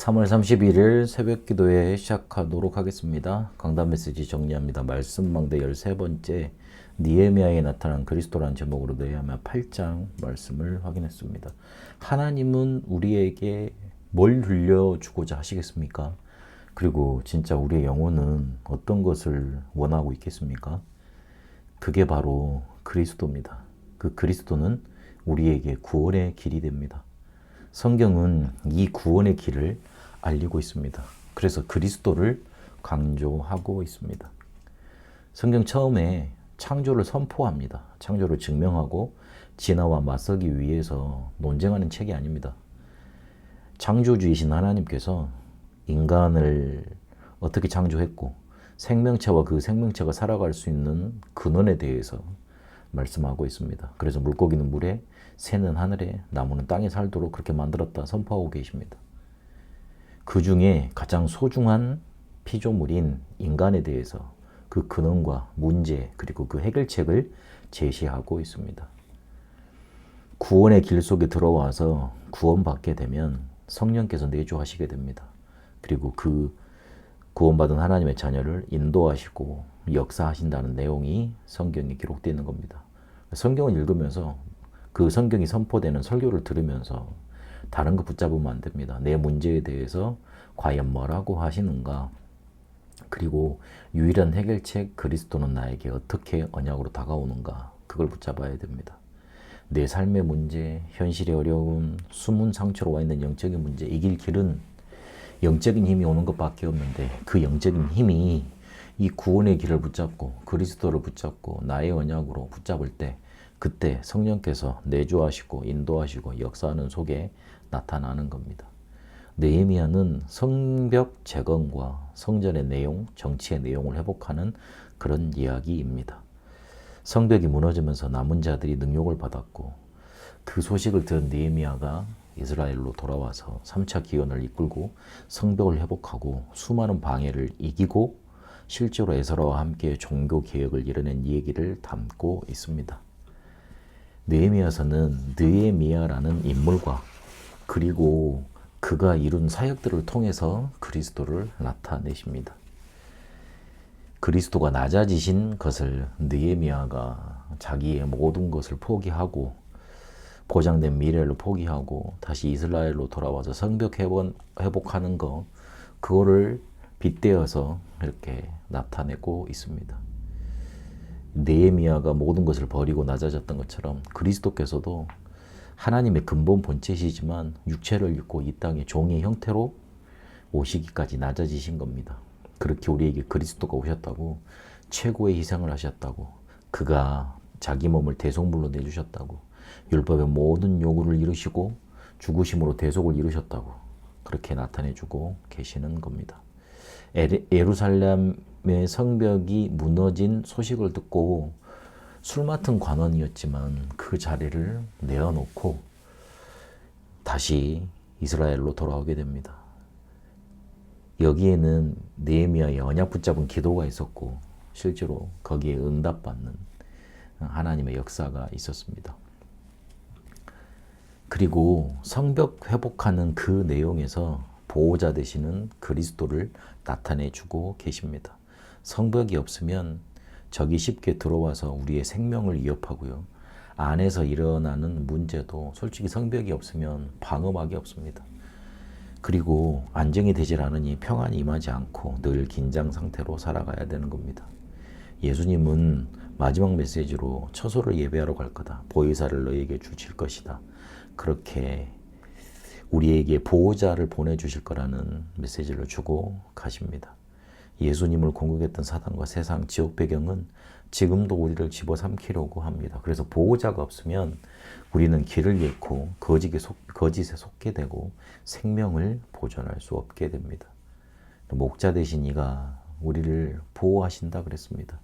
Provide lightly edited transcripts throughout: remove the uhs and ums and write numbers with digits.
3월 31일 새벽 기도회 시작하도록 하겠습니다. 강단 메시지 정리합니다. 말씀망대 13번째 느헤미야에 나타난 그리스도라는 제목으로 느헤미야 8장 말씀을 확인했습니다. 하나님은 우리에게 뭘 들려주고자 하시겠습니까? 그리고 진짜 우리의 영혼은 어떤 것을 원하고 있겠습니까? 그게 바로 그리스도입니다. 그 그리스도는 우리에게 구원의 길이 됩니다. 성경은 이 구원의 길을 알리고 있습니다. 그래서 그리스도를 강조하고 있습니다. 성경 처음에 창조를 선포합니다. 창조를 증명하고 진화와 맞서기 위해서 논쟁하는 책이 아닙니다. 창조주이신 하나님께서 인간을 어떻게 창조했고 생명체와 그 생명체가 살아갈 수 있는 근원에 대해서 말씀하고 있습니다. 그래서 물고기는 물에, 새는 하늘에, 나무는 땅에 살도록 그렇게 만들었다 선포하고 계십니다. 그 중에 가장 소중한 피조물인 인간에 대해서 그 근원과 문제 그리고 그 해결책을 제시하고 있습니다. 구원의 길 속에 들어와서 구원받게 되면 성령께서 내주하시게 됩니다. 그리고 그 구원받은 하나님의 자녀를 인도하시고 역사하신다는 내용이 성경에 기록되어 있는 겁니다. 성경을 읽으면서 그 성경이 선포되는 설교를 들으면서 다른 거 붙잡으면 안 됩니다. 내 문제에 대해서 과연 뭐라고 하시는가? 그리고 유일한 해결책 그리스도는 나에게 어떻게 언약으로 다가오는가? 그걸 붙잡아야 됩니다. 내 삶의 문제, 현실의 어려움, 숨은 상처로 와 있는 영적인 문제, 이길 길은 영적인 힘이 오는 것밖에 없는데 그 영적인 힘이 이 구원의 길을 붙잡고 그리스도를 붙잡고 나의 언약으로 붙잡을 때 그때 성령께서 내주하시고 인도하시고 역사하는 속에 나타나는 겁니다. 느헤미야는 성벽 재건과 성전의 내용, 정치의 내용을 회복하는 그런 이야기입니다. 성벽이 무너지면서 남은 자들이 능욕을 받았고 그 소식을 들은 느헤미야가 이스라엘로 돌아와서 3차 기원을 이끌고 성벽을 회복하고 수많은 방해를 이기고 실제로 에스라와 함께 종교 개혁을 이뤄낸 얘기를 담고 있습니다. 느헤미야서는 느헤미야라는 인물과 그리고 그가 이룬 사역들을 통해서 그리스도를 나타내십니다. 그리스도가 낮아지신 것을 느헤미야가 자기의 모든 것을 포기하고 보장된 미래를 포기하고 다시 이스라엘로 돌아와서 성벽 회복하는 거 그거를 빗대어서 이렇게 나타내고 있습니다. 느헤미야가 모든 것을 버리고 낮아졌던 것처럼 그리스도께서도 하나님의 근본 본체시지만 육체를 입고 이 땅의 종의 형태로 오시기까지 낮아지신 겁니다. 그렇게 우리에게 그리스도가 오셨다고 최고의 희생을 하셨다고 그가 자기 몸을 대속물로 내주셨다고 율법의 모든 요구를 이루시고 죽으심으로 대속을 이루셨다고 그렇게 나타내주고 계시는 겁니다. 예루살렘의 성벽이 무너진 소식을 듣고 술 맡은 관원이었지만 그 자리를 내어놓고 다시 이스라엘로 돌아오게 됩니다. 여기에는 느헤미야의 언약 붙잡은 기도가 있었고 실제로 거기에 응답받는 하나님의 역사가 있었습니다. 그리고 성벽 회복하는 그 내용에서 보호자 되시는 그리스도를 나타내주고 계십니다. 성벽이 없으면 적이 쉽게 들어와서 우리의 생명을 위협하고요. 안에서 일어나는 문제도 솔직히 성벽이 없으면 방어막이 없습니다. 그리고 안정이 되질 않으니 평안이 임하지 않고 늘 긴장 상태로 살아가야 되는 겁니다. 예수님은 마지막 메시지로 처소를 예배하러 갈 거다. 보혜사를 너에게 주실 것이다. 그렇게 우리에게 보호자를 보내주실 거라는 메시지를 주고 가십니다. 예수님을 공격했던 사단과 세상, 지옥 배경은 지금도 우리를 집어삼키려고 합니다. 그래서 보호자가 없으면 우리는 길을 잃고 거짓에 속게 되고 생명을 보존할 수 없게 됩니다. 목자 되신 이가 우리를 보호하신다 그랬습니다.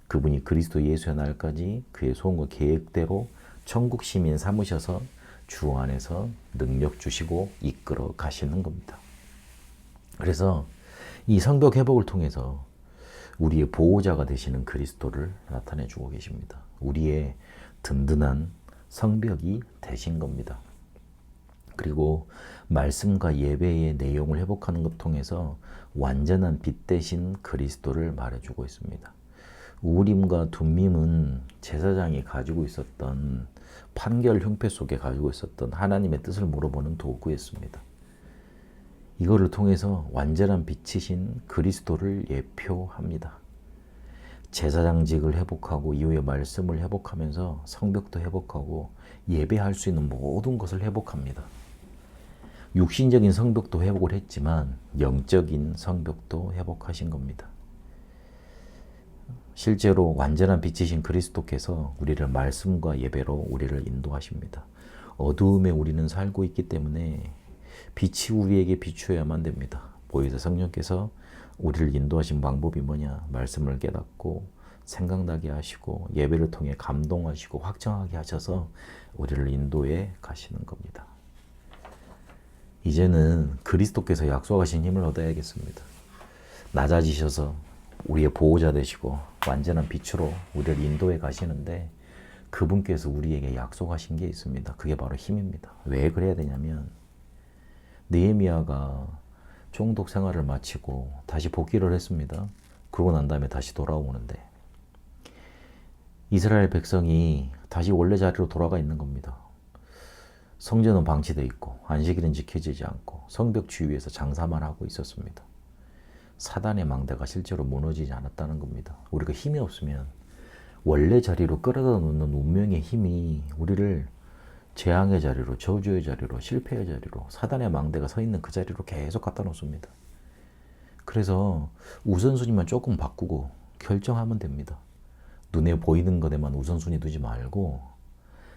그분이 그리스도 예수의 날까지 그의 소원과 계획대로 천국 시민 삼으셔서 주 안에서 능력 주시고 이끌어 가시는 겁니다. 그래서 이 성벽 회복을 통해서 우리의 보호자가 되시는 그리스도를 나타내 주고 계십니다. 우리의 든든한 성벽이 되신 겁니다. 그리고 말씀과 예배의 내용을 회복하는 것 통해서 완전한 빛 대신 그리스도를 말해주고 있습니다. 우림과 둠밈은 제사장이 가지고 있었던 판결 형패 속에 가지고 있었던 하나님의 뜻을 물어보는 도구였습니다. 이거를 통해서 완전한 빛이신 그리스도를 예표합니다. 제사장직을 회복하고 이후에 말씀을 회복하면서 성벽도 회복하고 예배할 수 있는 모든 것을 회복합니다. 육신적인 성벽도 회복을 했지만 영적인 성벽도 회복하신 겁니다. 실제로 완전한 빛이신 그리스도께서 우리를 말씀과 예배로 우리를 인도하십니다. 어두움에 우리는 살고 있기 때문에 빛이 우리에게 비추어야만 됩니다. 보혜사 성령께서 우리를 인도하신 방법이 뭐냐? 말씀을 깨닫고 생각나게 하시고 예배를 통해 감동하시고 확정하게 하셔서 우리를 인도해 가시는 겁니다. 이제는 그리스도께서 약속하신 힘을 얻어야겠습니다. 낮아지셔서 우리의 보호자 되시고 완전한 빛으로 우리를 인도해 가시는데 그분께서 우리에게 약속하신 게 있습니다. 그게 바로 힘입니다. 왜 그래야 되냐면 느헤미야가 총독 생활을 마치고 다시 복귀를 했습니다. 그러고 난 다음에 다시 돌아오는데 이스라엘 백성이 다시 원래 자리로 돌아가 있는 겁니다. 성전은 방치되어 있고 안식일은 지켜지지 않고 성벽 주위에서 장사만 하고 있었습니다. 사단의 망대가 실제로 무너지지 않았다는 겁니다. 우리가 힘이 없으면 원래 자리로 끌어다 놓는 운명의 힘이 우리를 재앙의 자리로, 저주의 자리로, 실패의 자리로, 사단의 망대가 서 있는 그 자리로 계속 갖다 놓습니다. 그래서 우선순위만 조금 바꾸고 결정하면 됩니다. 눈에 보이는 것에만 우선순위 두지 말고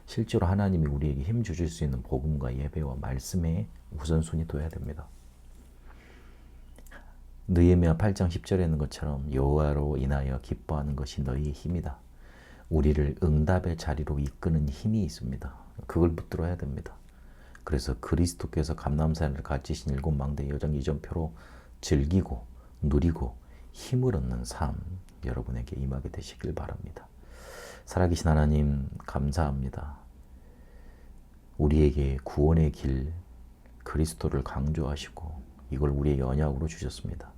실제로 하나님이 우리에게 힘 주실 수 있는 복음과 예배와 말씀에 우선순위 둬야 됩니다. 느헤미야 8장 10절에 있는 것처럼 여호와로 인하여 기뻐하는 것이 너희의 힘이다. 우리를 응답의 자리로 이끄는 힘이 있습니다. 그걸 붙들어야 됩니다. 그래서 그리스도께서 감람산을 가지신 일곱 망대 여정 이전표로 즐기고 누리고 힘을 얻는 삶 여러분에게 임하게 되시길 바랍니다. 살아계신 하나님 감사합니다. 우리에게 구원의 길 그리스도를 강조하시고 이걸 우리에게 언약으로 주셨습니다.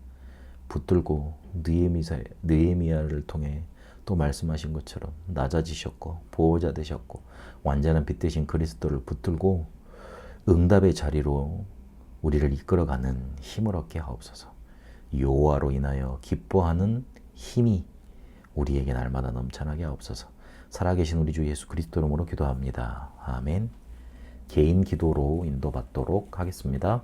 붙들고 느헤미야를 통해 또 말씀하신 것처럼 낮아지셨고 보호자 되셨고 완전한 빛 대신 그리스도를 붙들고 응답의 자리로 우리를 이끌어가는 힘을 얻게 하옵소서. 여호와로 인하여 기뻐하는 힘이 우리에게 날마다 넘쳐나게 하옵소서. 살아계신 우리 주 예수 그리스도 이름으로 기도합니다. 아멘. 개인 기도로 인도받도록 하겠습니다.